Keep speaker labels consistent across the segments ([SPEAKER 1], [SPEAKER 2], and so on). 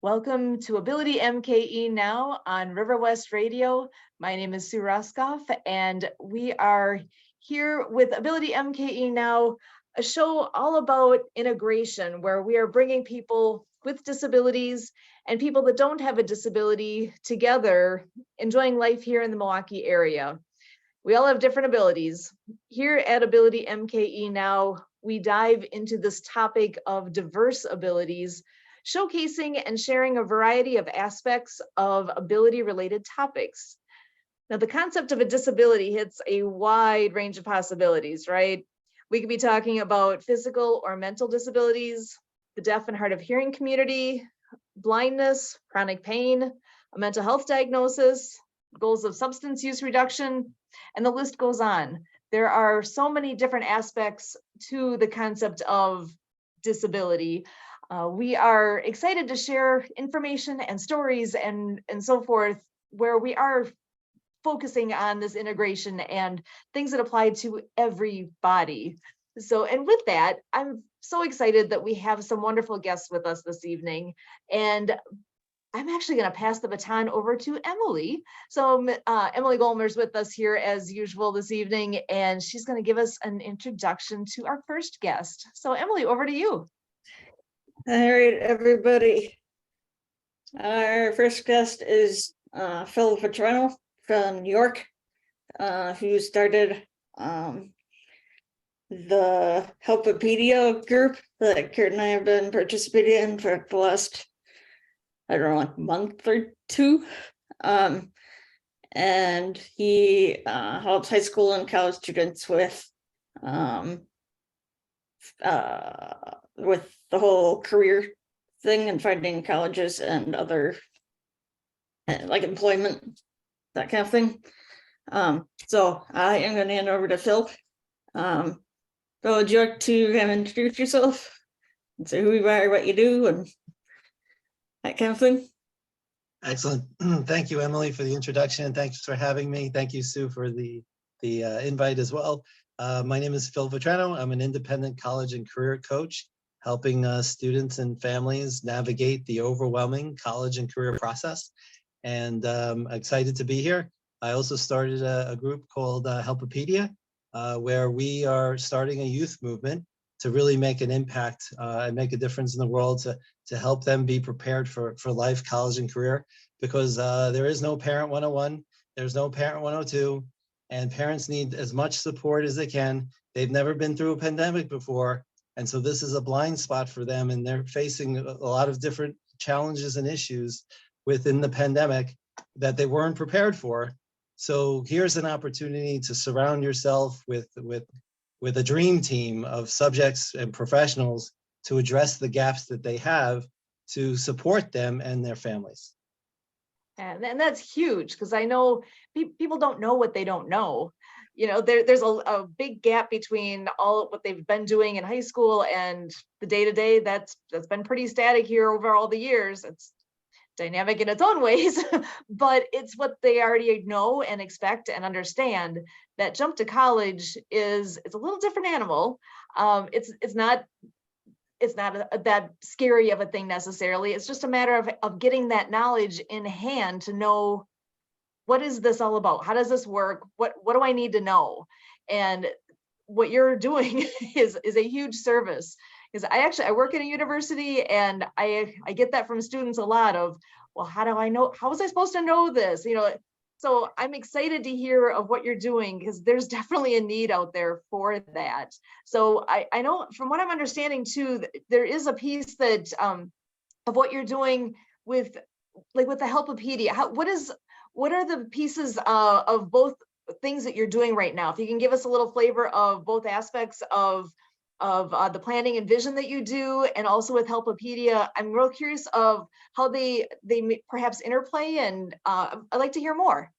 [SPEAKER 1] Welcome to AbilityMKE Now on River West Radio. My name is Sue Roskopf, and we are here with AbilityMKE Now, a show all about integration, where we are bringing people with disabilities and people that don't have a disability together, enjoying life here in the Pewaukee area. We all have different abilities. Here at AbilityMKE Now, we dive into this topic of diverse abilities, showcasing and sharing a variety of aspects of ability-related topics. Now, the concept of a disability hits a wide range of possibilities, right? We could be talking about physical or mental disabilities, the deaf and hard of hearing community, blindness, chronic pain, a mental health diagnosis, goals of substance use reduction, and the list goes on. There are so many different aspects to the concept of disability. We are excited to share information and stories and so forth, where we are focusing on this integration and things that apply to everybody. So, and with that, I'm so excited that we have some wonderful guests with us this evening. And I'm actually going to pass the baton over to Emily. So Emily Gollmer's with us here as usual this evening, and she's going to give us an introduction to our first guest. So Emily, over to you.
[SPEAKER 2] All right, everybody. Our first guest is Phil Vetrano from New York, who started the HELPipedia group that Kurt and I have been participating in for the last, I don't know, like month or two. And he helps high school and college students with the whole career thing and finding colleges and other like employment, that kind of thing. So I am going to hand over to Phil. Phil, would you like to introduce yourself and say who you are, what you do, and that kind of thing?
[SPEAKER 3] Excellent. Thank you, Emily, for the introduction, and thanks for having me. Thank you, Sue, for the invite as well. My name is Phil Vetrano. I'm an independent college and career coach, helping students and families navigate the overwhelming college and career process. And I'm excited to be here. I also started a group called HELPipedia, where we are starting a youth movement to really make an impact and make a difference in the world to help them be prepared for life, college, and career, because there is no Parent 101, there's no Parent 102, and parents need as much support as they can. They've never been through a pandemic before, and so this is a blind spot for them, and they're facing a lot of different challenges and issues within the pandemic that they weren't prepared for. So here's an opportunity to surround yourself with a dream team of subjects and professionals to address the gaps that they have to support them and their families.
[SPEAKER 1] And that's huge, because I know people don't know what they don't know. You know, there's a big gap between all what they've been doing in high school and the day-to-day that's been pretty static here over all the years. It's dynamic in its own ways, but it's what they already know and expect and understand. That jump to college it's a little different animal. It's not that scary of a thing necessarily. It's just a matter of getting that knowledge in hand to know, what is this all about? How does this work? What do I need to know? And what you're doing is a huge service. Because I work at a university, and I get that from students a lot of, well, how do I know? How was I supposed to know this? You know, so I'm excited to hear of what you're doing, because there's definitely a need out there for that. So I know from what I'm understanding too, there is a piece that of what you're doing with the HELPipedia. What are the pieces of both things that you're doing right now? If you can give us a little flavor of both aspects of the planning and vision that you do, and also with HELPipedia, I'm real curious of how they perhaps interplay, and I'd like to hear more.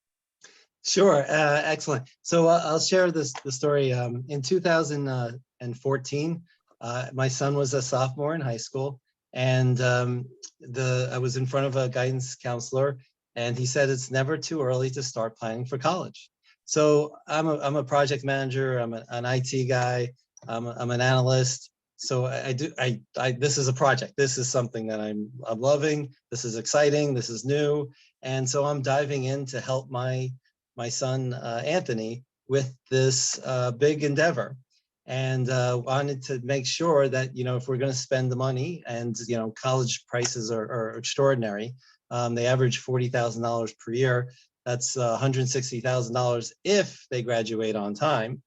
[SPEAKER 3] Sure, excellent. So I'll share the story. In 2014, my son was a sophomore in high school, and I was in front of a guidance counselor, and he said it's never too early to start planning for college. So I'm a project manager. I'm an IT guy. I'm an analyst. So this is a project. This is something that I'm loving. This is exciting. This is new. And so I'm diving in to help my son, Anthony, with this big endeavor. And wanted to make sure that, if we're going to spend the money, and, college prices are extraordinary. They average $40,000 per year. That's $160,000 if they graduate on time.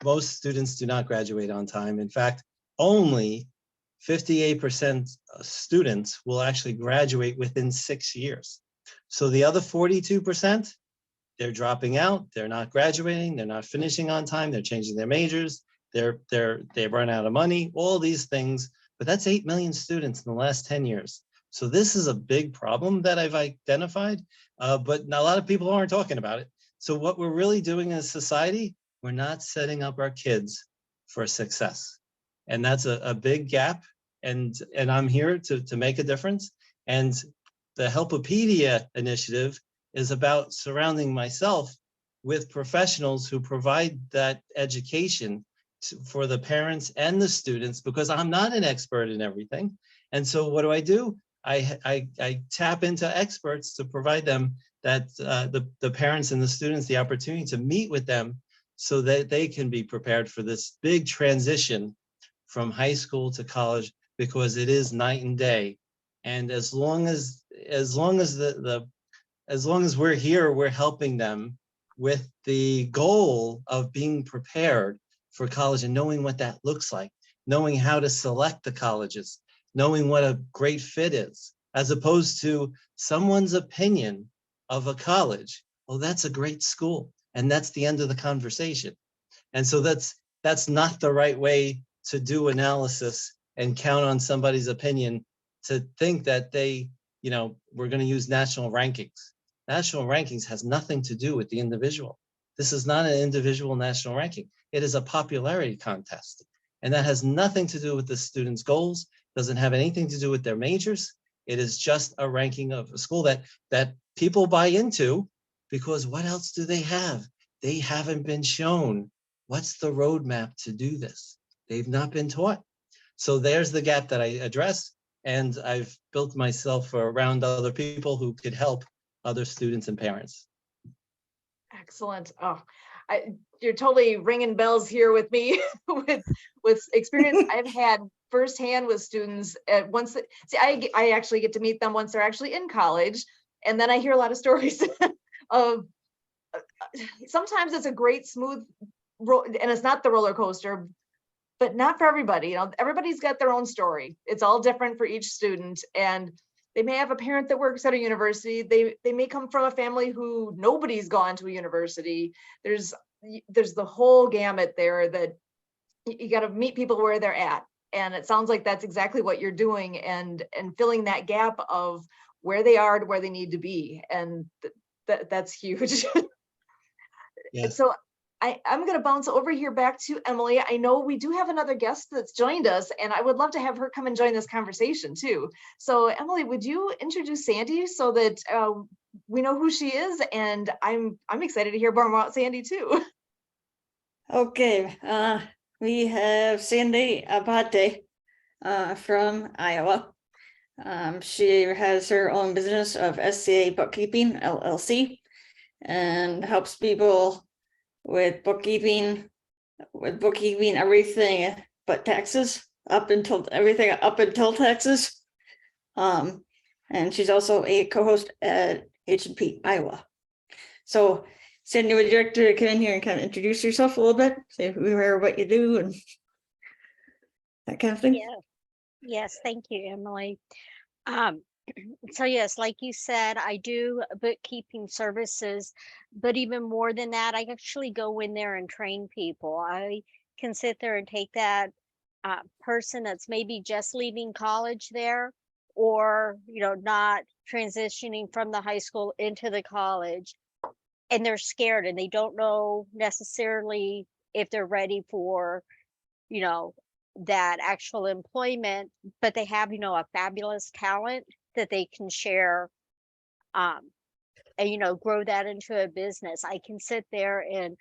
[SPEAKER 3] Most students do not graduate on time. In fact, only 58% students will actually graduate within 6 years. So the other 42%, they're dropping out, they're not graduating, they're not finishing on time, they're changing their majors, they run out of money, all these things. But that's 8 million students in the last 10 years. So this is a big problem that I've identified, but a lot of people aren't talking about it. So what we're really doing as a society, we're not setting up our kids for success. And that's a big gap. And I'm here to make a difference. And the HELPipedia initiative is about surrounding myself with professionals who provide that education for the parents and the students, because I'm not an expert in everything. And so what do? I tap into experts to provide them that the parents and the students the opportunity to meet with them so that they can be prepared for this big transition from high school to college, because it is night and day. And as long as we're here, we're helping them with the goal of being prepared for college and knowing what that looks like, knowing how to select the colleges, knowing what a great fit is, as opposed to someone's opinion of a college. Well, that's a great school. And that's the end of the conversation. And so that's not the right way to do analysis and count on somebody's opinion to think that we're going to use national rankings. National rankings has nothing to do with the individual. This is not an individual national ranking. It is a popularity contest. And that has nothing to do with the students' goals, doesn't have anything to do with their majors. It is just a ranking of a school that people buy into, because what else do they have? They haven't been shown what's the roadmap to do this. They've not been taught. So there's the gap that I address. And I've built myself around other people who could help other students and parents.
[SPEAKER 1] Excellent. Oh, you're totally ringing bells here with me with experience I've had firsthand with students. I actually get to meet them once they're actually in college, and then I hear a lot of stories of sometimes it's a great smooth and it's not the roller coaster, but not for everybody. Everybody's got their own story. It's all different for each student, and they may have a parent that works at a university. They may come from a family who nobody's gone to a university. There's the whole gamut there that you got to meet people where they're at. And it sounds like that's exactly what you're doing, and filling that gap of where they are to where they need to be. And that's huge.
[SPEAKER 3] Yes.
[SPEAKER 1] So I'm going to bounce over here back to Emily. I know we do have another guest that's joined us, and I would love to have her come and join this conversation too. So Emily, would you introduce Sandy so that we know who she is? And I'm excited to hear more about Sandy too.
[SPEAKER 2] Okay, we have Sandy Abbate from Iowa. She has her own business of SCA Bookkeeping LLC and helps people with bookkeeping everything but taxes, everything up until taxes. And she's also a co-host at H&P Iowa. So Sandy, would you like to come in here and kind of introduce yourself a little bit, say who you are, what you do, and that kind of thing?
[SPEAKER 4] Yeah. Yes, thank you, Emily. So yes, like you said, I do bookkeeping services, but even more than that, I actually go in there and train people. I can sit there and take that person that's maybe just leaving college there, or not transitioning from the high school into the college, and they're scared and they don't know necessarily if they're ready for that actual employment, but they have a fabulous talent that they can share, and grow that into a business. I can sit there and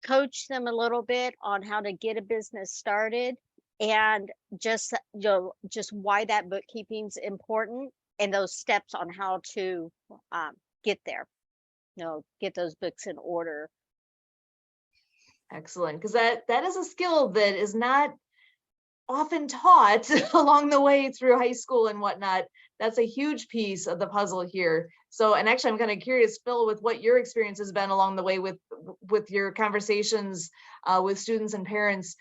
[SPEAKER 4] coach them a little bit on how to get a business started, and just just why that bookkeeping's important and those steps on how to get there, get those books in order.
[SPEAKER 1] Excellent, because that is a skill that is not often taught along the way through high school and whatnot. That's a huge piece of the puzzle here. So, and actually, I'm kind of curious, Phil, with what your experience has been along the way with your conversations with students and parents.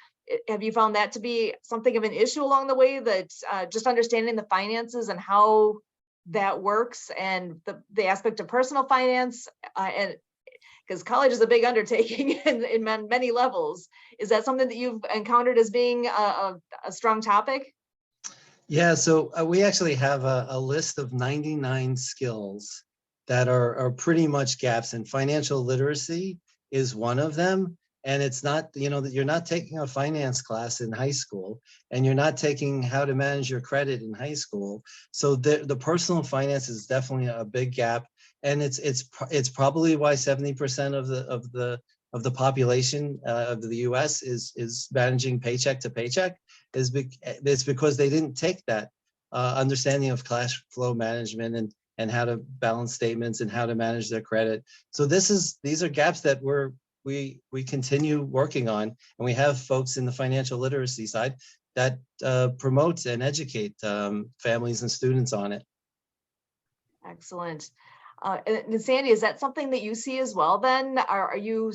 [SPEAKER 1] Have you found that to be something of an issue along the way, that just understanding the finances and how that works, and the aspect of personal finance, and because college is a big undertaking in many levels. Is that something that you've encountered as being a strong topic?
[SPEAKER 3] Yeah, so we actually have a list of 99 skills that are pretty much gaps, and financial literacy is one of them. And it's not, that you're not taking a finance class in high school, and you're not taking how to manage your credit in high school. So the personal finance is definitely a big gap. And it's probably why 70% of the population of the US is managing paycheck to paycheck. It's because they didn't take that understanding of cash flow management and how to balance statements and how to manage their credit. So these are gaps that we continue working on, and we have folks in the financial literacy side that promotes and educate families and students on it.
[SPEAKER 1] Excellent. And Sandy, is that something that you see as well then? Are you,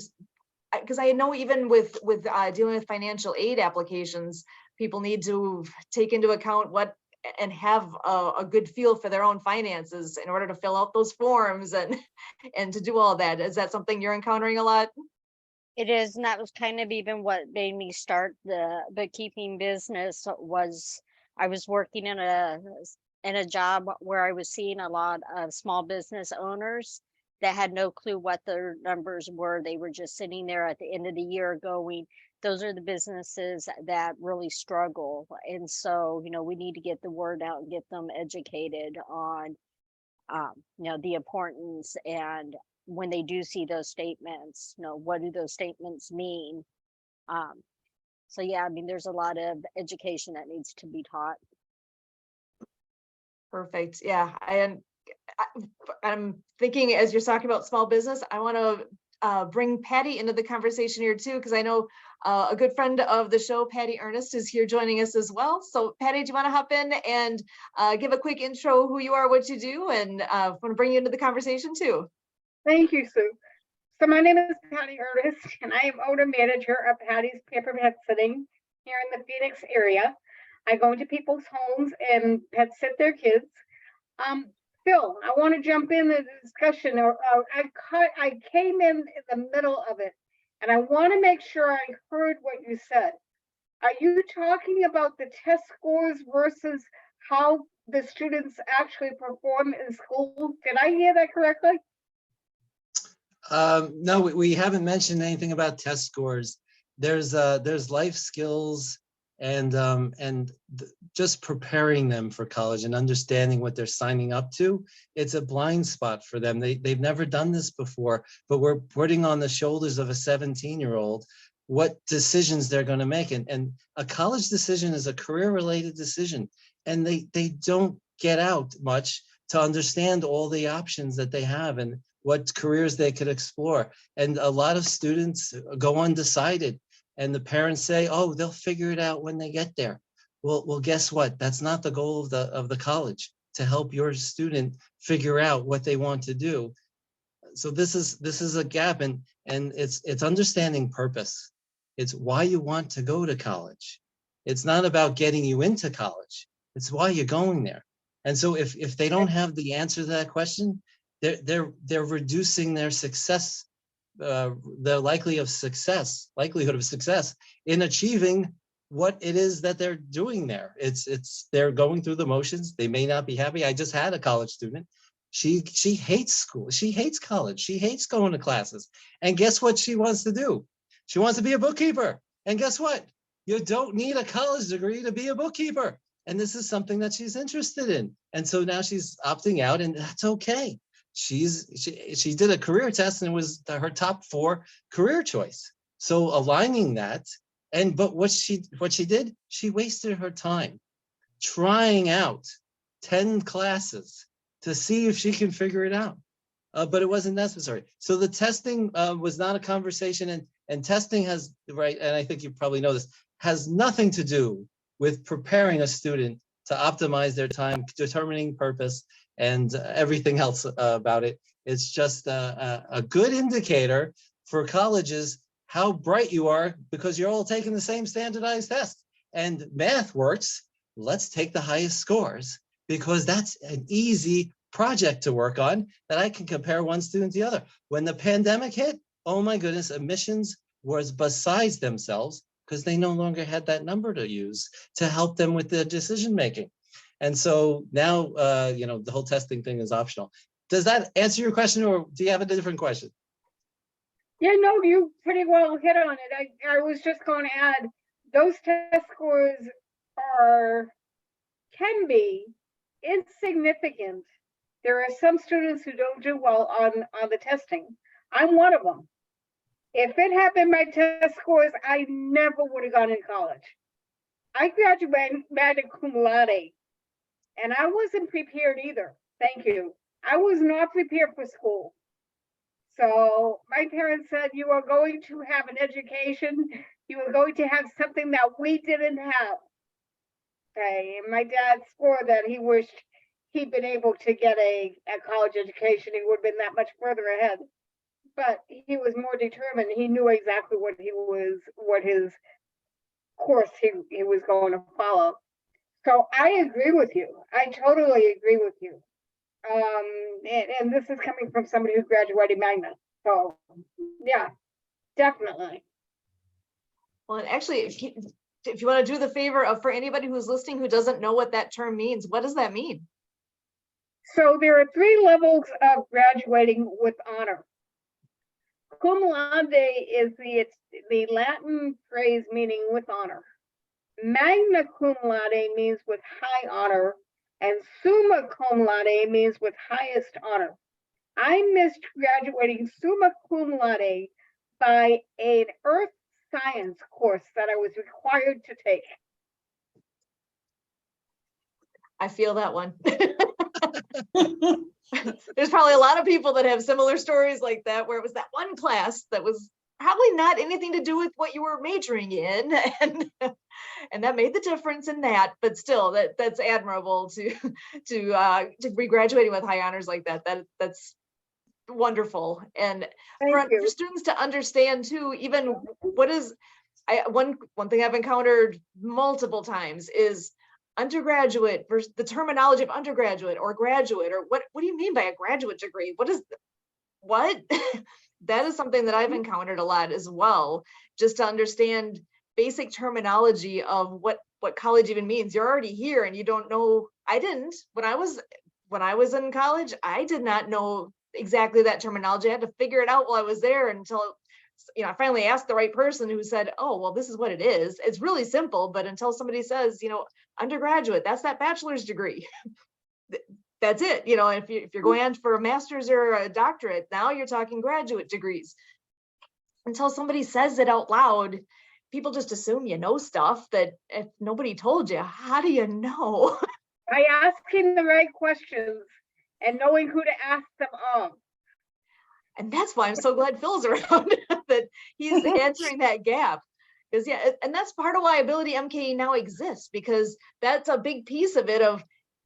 [SPEAKER 1] because I know even with dealing with financial aid applications, people need to take into account what and have a good feel for their own finances in order to fill out those forms and to do all that. Is that something you're encountering a lot?
[SPEAKER 4] It is, and that was kind of even what made me start the bookkeeping business. Was I was working in a job where I was seeing a lot of small business owners that had no clue what their numbers were. They were just sitting there at the end of the year going, those are the businesses that really struggle. And so, we need to get the word out and get them educated on, the importance, and when they do see those statements, what do those statements mean? So yeah, there's a lot of education that needs to be taught.
[SPEAKER 1] Perfect. Yeah, I'm thinking as you're talking about small business, I want to bring Patty into the conversation here too, because I know a good friend of the show, Patty Earnest, is here joining us as well. So Patty, do you want to hop in and give a quick intro, who you are, what you do, and I want to bring you into the conversation too.
[SPEAKER 5] Thank you, Sue. So my name is Patty Earnest, and I am owner manager of Patty's Pampered Pet Sitting here in the Phoenix area. I go into people's homes and pet sit their kids. Phil, I want to jump in the discussion. I came in the middle of it, and I want to make sure I heard what you said. Are you talking about the test scores versus how the students actually perform in school? Did I hear that correctly?
[SPEAKER 3] No, we haven't mentioned anything about test scores. There's life skills and just preparing them for college and understanding what they're signing up to. It's a blind spot for them. They've never done this before, but we're putting on the shoulders of a 17-year-old what decisions they're going to make. And a college decision is a career-related decision, and they don't get out much to understand all the options that they have and what careers they could explore. And a lot of students go undecided, and the parents say, oh, they'll figure it out when they get there. Well, guess what? That's not the goal of the college, to help your student figure out what they want to do. So this is a gap, and it's understanding purpose. It's why you want to go to college. It's not about getting you into college. It's why you're going there. And so if they don't have the answer to that question, they're reducing their success, the likelihood of success in achieving what it is that they're doing there. They're going through the motions. They may not be happy. I just had a college student. She hates school. She hates college. She hates going to classes. And guess what she wants to do? She wants to be a bookkeeper. And guess what? You don't need a college degree to be a bookkeeper. And this is something that she's interested in. And so now she's opting out, and that's okay. She did a career test, and it was her top 4 career choice. So aligning that But what she did, she wasted her time trying out 10 classes to see if she can figure it out. But it wasn't necessary. So the testing was not a conversation, and testing has, right, and I think you probably know this, has nothing to do with preparing a student to optimize their time, determining purpose, and everything else about it. It's just a good indicator for colleges how bright you are, because you're all taking the same standardized test. And math works. Let's take the highest scores, because that's an easy project to work on that I can compare one student to the other. When the pandemic hit, oh my goodness, admissions was besides themselves, because they no longer had that number to use to help them with the decision making. And so now, the whole testing thing is optional. Does that answer your question, or do you have a different question?
[SPEAKER 5] Yeah, no, you pretty well hit on it. I was just going to add, those test scores can be insignificant. There are some students who don't do well on the testing. I'm one of them. If it had been my test scores, I never would have gone in college. I graduated magna cum laude, and I wasn't prepared either. Thank you. I was not prepared for school. So my parents said, you are going to have an education. You are going to have something that we didn't have. Okay, and my dad swore that he wished he'd been able to get a college education. He would have been that much further ahead. But he was more determined. He knew exactly what his course he was going to follow. So I agree with you. I totally agree with you. And this is coming from somebody who graduated magna. So yeah, definitely.
[SPEAKER 1] Well, and actually, if you want to do the favor of, for anybody who's listening who doesn't know what that term means, what does that mean?
[SPEAKER 5] So there are 3 levels of graduating with honor. Cum laude is the Latin phrase meaning with honor. Magna cum laude means with high honor, and summa cum laude means with highest honor. I missed graduating summa cum laude by an earth science course that I was required to take.
[SPEAKER 1] I feel that one. There's probably a lot of people that have similar stories like that, where it was that one class that was probably not anything to do with what you were majoring in, and that made the difference in that. But still, that's admirable to be graduating with high honors like that. That's wonderful. And for students to understand too, even what is one thing I've encountered multiple times is undergraduate versus the terminology of undergraduate or graduate, or what do you mean by a graduate degree? What? That is something that I've encountered a lot as well, just to understand basic terminology of what college even means. You're already here and you don't know. I didn't. When I was in college, I did not know exactly that terminology. I had to figure it out while I was there until I finally asked the right person who said, oh, well, this is what it is. It's really simple, but until somebody says, undergraduate, that's that bachelor's degree. That's it. If you're going on for a master's or a doctorate, now you're talking graduate degrees. Until somebody says it out loud, people just assume you know stuff that if nobody told you, how do you know?
[SPEAKER 5] By asking the right questions and knowing who to ask them of.
[SPEAKER 1] And that's why I'm so glad Phil's around, that he's answering that gap. Because and that's part of why AbilityMKE Now exists, because that's a big piece of it. Of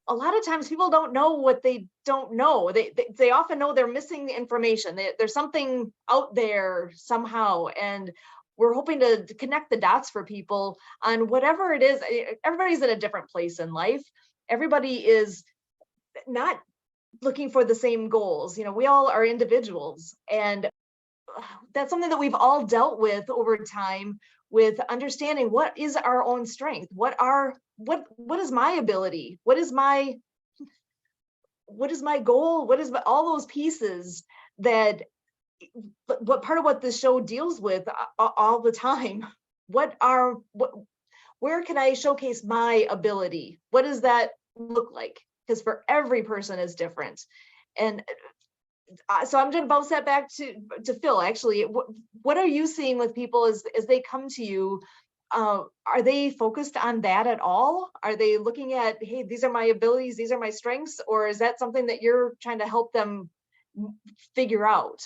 [SPEAKER 1] a lot of times people don't know what they don't know. They often know they're missing the information. There's something out there somehow, and we're hoping to connect the dots for people on whatever it is. Everybody's in a different place in life. Everybody is not looking for the same goals. We all are individuals, and that's something that we've all dealt with over time, with understanding what is our own strength, what is my ability, what is my goal, what is all those pieces that what part of what this show deals with all the time. Where can I showcase my ability? What does that look like? Because for every person is different. And so I'm going to bounce that back to Phil. Actually, what are you seeing with people as they come to you are they focused on that at all? Are they looking at, hey, these are my abilities, these are my strengths, or is that something that you're trying to help them figure out?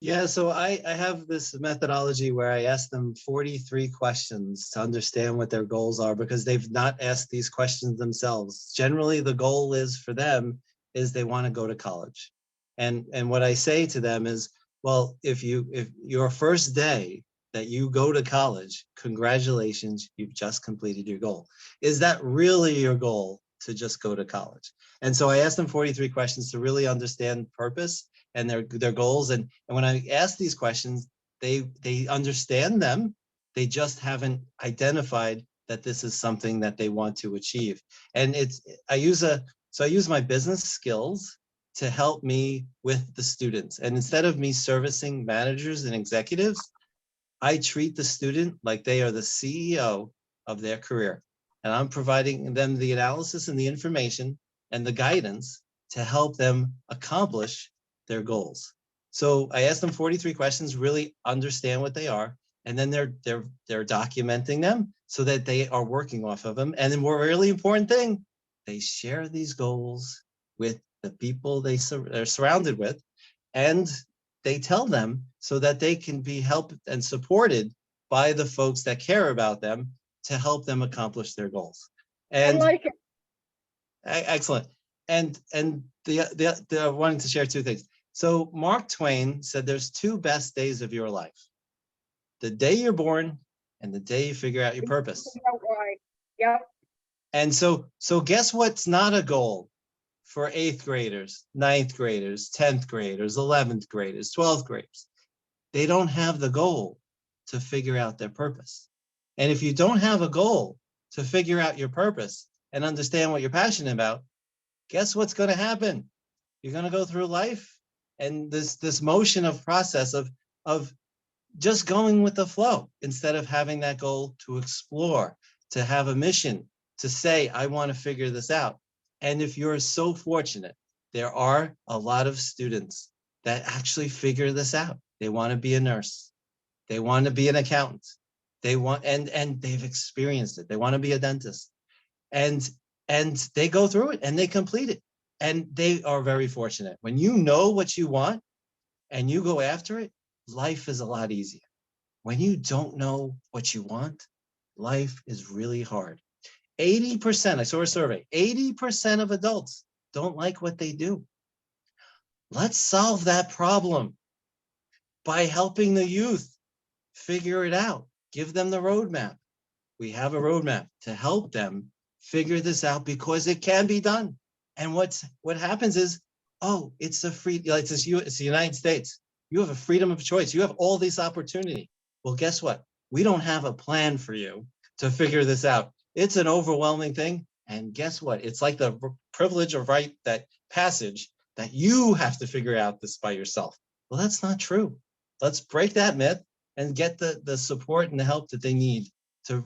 [SPEAKER 3] Yeah, so I have this methodology where I ask them 43 questions to understand what their goals are, because they've not asked these questions themselves. Generally, the goal is for them is they want to go to college. And what I say to them is, well, if your first day that you go to college, congratulations, you've just completed your goal. Is that really your goal, to just go to college? And so I asked them 43 questions to really understand purpose and their goals. And when I ask these questions, they understand them. They just haven't identified that this is something that they want to achieve. And I use my business skills to help me with the students. And instead of me servicing managers and executives, I treat the student like they are the CEO of their career. And I'm providing them the analysis and the information and the guidance to help them accomplish their goals. So I asked them 43 questions, really understand what they are, and then they're documenting them so that they are working off of them. And then more really important thing, they share these goals with the people they're surrounded with, and they tell them so that they can be helped and supported by the folks that care about them to help them accomplish their goals. And
[SPEAKER 5] I like it.
[SPEAKER 3] excellent. And I wanted to share two things. So Mark Twain said there's two best days of your life: the day you're born and the day you figure out your purpose.
[SPEAKER 5] Right. Yep.
[SPEAKER 3] And so guess what's not a goal for 8th graders, 9th graders, 10th graders, 11th graders, 12th graders? They don't have the goal to figure out their purpose. And if you don't have a goal to figure out your purpose and understand what you're passionate about, guess what's going to happen? You're going to go through life and this motion of process of just going with the flow instead of having that goal to explore, to have a mission, to say, I want to figure this out. And if you're so fortunate, there are a lot of students that actually figure this out. They want to be a nurse. They want to be an accountant. They want, and they've experienced it. They want to be a dentist. And they go through it and they complete it. And they are very fortunate. When you know what you want and you go after it, life is a lot easier. When you don't know what you want, life is really hard. 80%, I saw a survey, 80% of adults don't like what they do. Let's solve that problem by helping the youth figure it out. Give them the roadmap. We have a roadmap to help them figure this out because it can be done. And what happens is, oh, it's the United States. You have a freedom of choice. You have all this opportunity. Well, guess what? We don't have a plan for you to figure this out. It's an overwhelming thing. And guess what? It's like the privilege of right, that passage that you have to figure out this by yourself. Well, that's not true. Let's break that myth and get the support and the help that they need to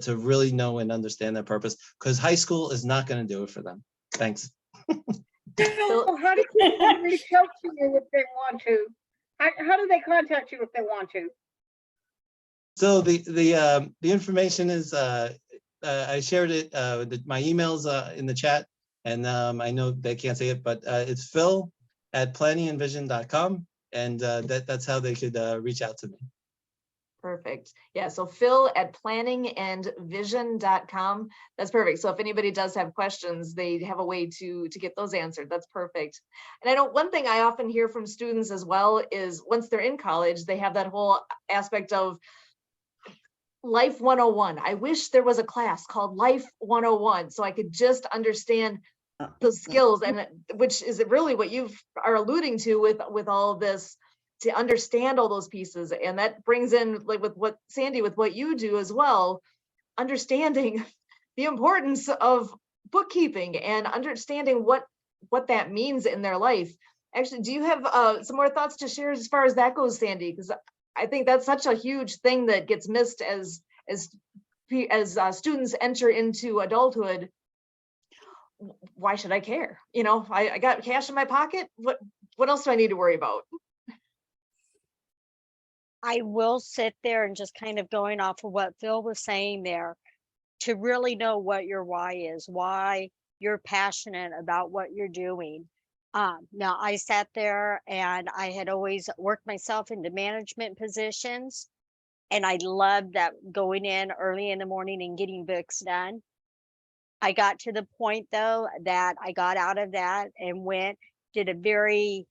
[SPEAKER 3] really know and understand their purpose, because high school is not going to do it for them. Thanks.
[SPEAKER 5] So how do people reach out to you if they want to? How do they contact you if they want to?
[SPEAKER 3] So the information is I shared it. My email's in the chat, and I know they can't say it, but it's phil@planningandvision.com, and that's how they could reach out to me.
[SPEAKER 1] Perfect. Yeah, so phil@planningandvision.com. That's perfect. So if anybody does have questions, they have a way to get those answered. That's perfect. And I know one thing I often hear from students as well is once they're in college, they have that whole aspect of Life 101. I wish there was a class called Life 101 so I could just understand the skills, and which is really what you are alluding to with all of this, to understand all those pieces. And that brings in, like with what Sandy, with what you do as well, understanding the importance of bookkeeping and understanding what that means in their life. Actually, do you have some more thoughts to share as far as that goes, Sandy? Because I think that's such a huge thing that gets missed as students enter into adulthood. Why should I care? You know, I got cash in my pocket. What else do I need to worry about?
[SPEAKER 4] I will sit there and just kind of going off of what Phil was saying there, to really know what your why is, why you're passionate about what you're doing. Now I sat there and I had always worked myself into management positions, and I loved that, going in early in the morning and getting books done. I got to the point though that I got out of that and did a very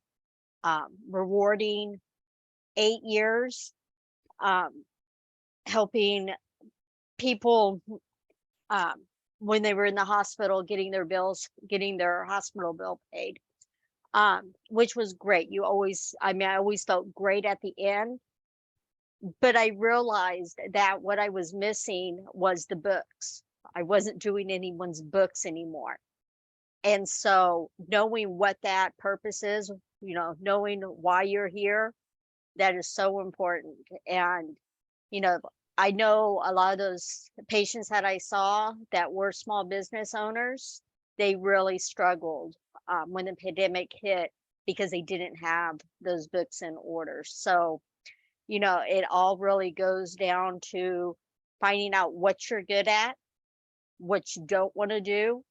[SPEAKER 4] rewarding 8 years, helping people when they were in the hospital, getting their hospital bill paid, which was great. I always felt great at the end, but I realized that what I was missing was the books. I wasn't doing anyone's books anymore. And so knowing what that purpose is, knowing why you're here, that is so important. And, I know a lot of those patients that I saw that were small business owners, they really struggled when the pandemic hit, because they didn't have those books in order. So, it all really goes down to finding out what you're good at, what you don't want to do,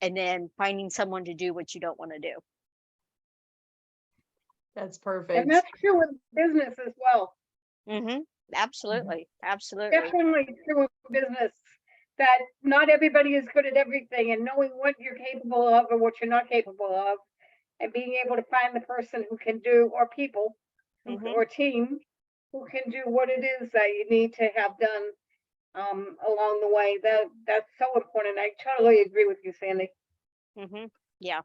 [SPEAKER 4] and then finding someone to do what you don't want to do.
[SPEAKER 1] That's
[SPEAKER 5] And
[SPEAKER 1] perfect.
[SPEAKER 5] that's true with business as well.
[SPEAKER 4] Absolutely. Absolutely.
[SPEAKER 5] Definitely true with business, that not everybody is good at everything, and knowing what you're capable of and what you're not capable of, and being able to find the person who can do, or people, or team, who can do what it is that you need to have done along the way. That's so important. I totally agree with you, Sandy.
[SPEAKER 4] Yeah.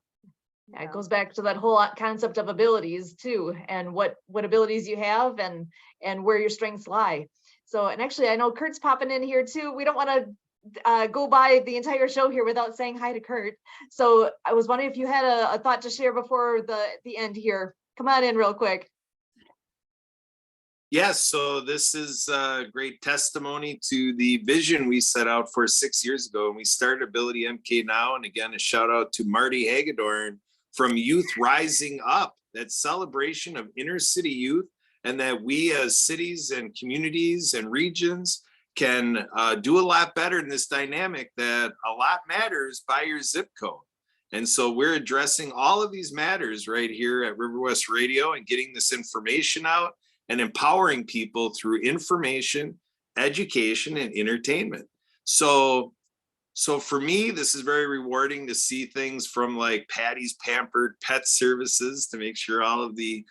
[SPEAKER 1] Yeah, it goes back to that whole concept of abilities too, and what abilities you have and where your strengths lie. So, and actually I know Kurt's popping in here too. We don't want to go by the entire show here without saying hi to Kurt. So I was wondering if you had a thought to share before the end here. Come on in real quick.
[SPEAKER 6] Yes, so this is a great testimony to the vision we set out for 6 years ago. And we started AbilityMKE Now. And again, a shout out to Marty Hagedorn from Youth Rising Up, that celebration of inner city youth, and that we as cities and communities and regions can do a lot better in this dynamic, that a lot matters by your zip code. And so we're addressing all of these matters right here at River West Radio, and getting this information out and empowering people through information, education, and entertainment. So for me, this is very rewarding to see things from like Patty's Pampered Pet Services, to make sure all of the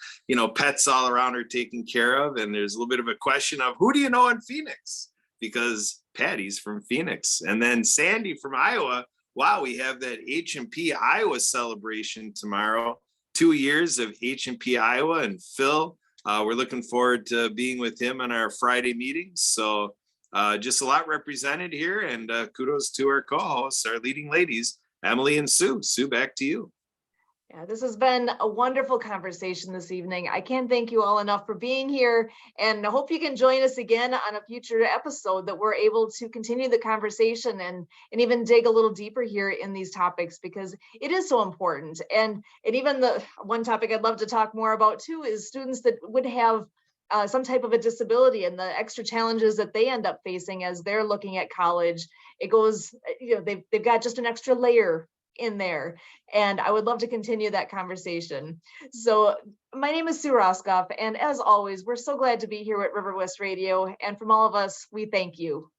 [SPEAKER 6] pets all around are taken care of. And there's a little bit of a question of, who do you know in Phoenix? Because Patty's from Phoenix. And then Sandy from Iowa. Wow, we have that H&P Iowa celebration tomorrow. 2 years of H&P Iowa. And Phil, we're looking forward to being with him on our Friday meetings. So just a lot represented here, and kudos to our co-hosts, our leading ladies, Emily and Sue. Sue, back to you.
[SPEAKER 1] Yeah, this has been a wonderful conversation this evening. I can't thank you all enough for being here, and I hope you can join us again on a future episode, that we're able to continue the conversation and even dig a little deeper here in these topics, because it is so important. And even the one topic I'd love to talk more about too is students that would have some type of a disability, and the extra challenges that they end up facing as they're looking at college. It goes, they've got just an extra layer in there, and I would love to continue that conversation. So my name is Sue Roskopf, and as always, we're so glad to be here at River West Radio, and from all of us, we thank you.